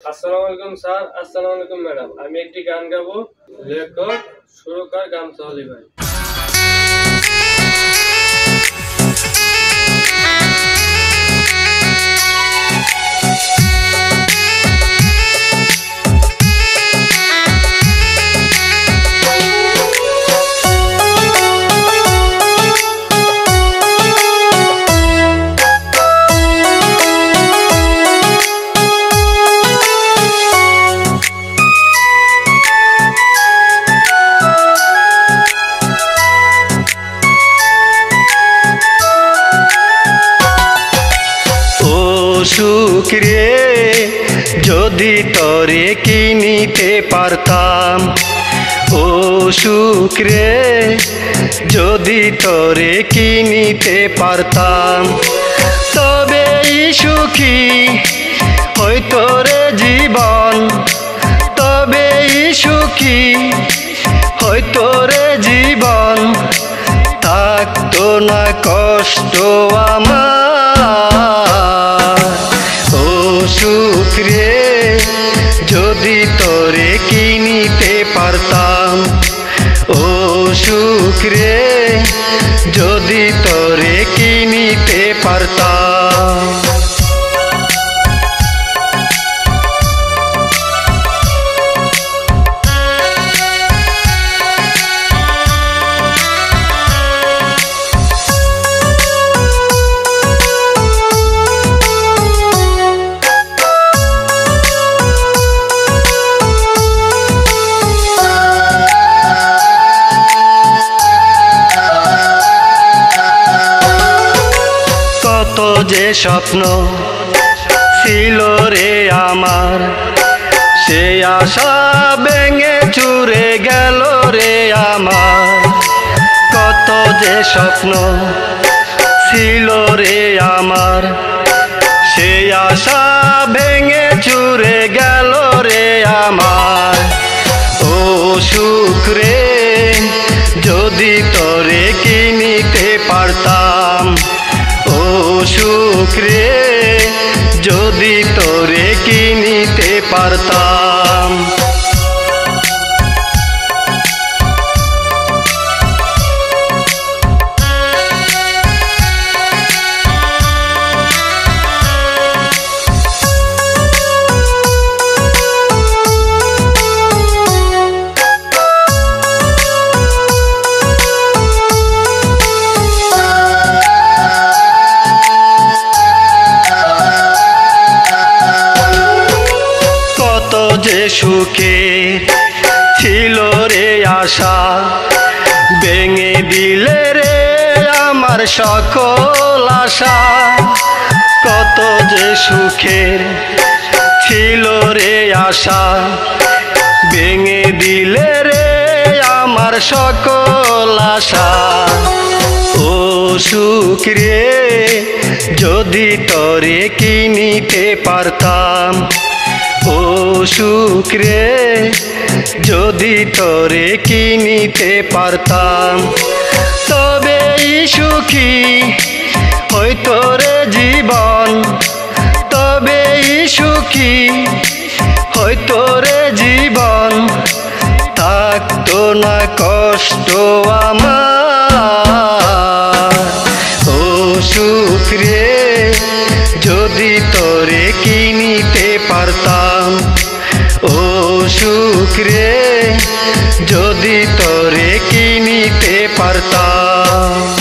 আসসালামু আলাইকুম স্যার, আসসালামু আলাইকুম ম্যাডাম। আমি একটি গান গাবো। লেখক সুরকার গামছা আলী ভাই। সুখ রে যদি তরে কিনিতে পারতাম, ও সুখ রে যদি তরে কিনিতে পারতাম, তবে সুখী হইতো রে জীবন, তবে সুখী হইতো রে জীবন, থাকতো না কষ্ট আমার। ও সুখ রে যদি তরে কিনিতে পারতাম, ও সুখ রে যদি তরে কিনিতে পারতাম। যে স্বপ্ন ছিল রে আমার, সে আশা ভেঙে চুরে গেল রে আমার। কত যে স্বপ্ন ছিল রে আমার, সে আশা ভেঙে চুরে গেল রে আমার। ও সুখ রে যদি তরে কিনিতে পারতাম, ও সুখ রে যদি তোরে কিনিতে পারতাম। যে সুখে ছিল রে আশা, ভেঙে দিলে রে আমার সকল আশা। কত যে সুখের ছিল রে আশা, ভেঙে দিলে রে আমার সকল আশা। ও সুখ রে যদি তরে কিনিতে পারতাম, ও সুখ রে যদি তরে কিনিতে পারতাম, তবে সুখী হইতো রে জীবন, তবে সুখী হইতো রে জীবন, থাকতো না কষ্ট আমার। ও সুখ রে যদি তরে কিনিতে পারতাম, ও সুখ রে যদি তরে কিনিতে পারতাম।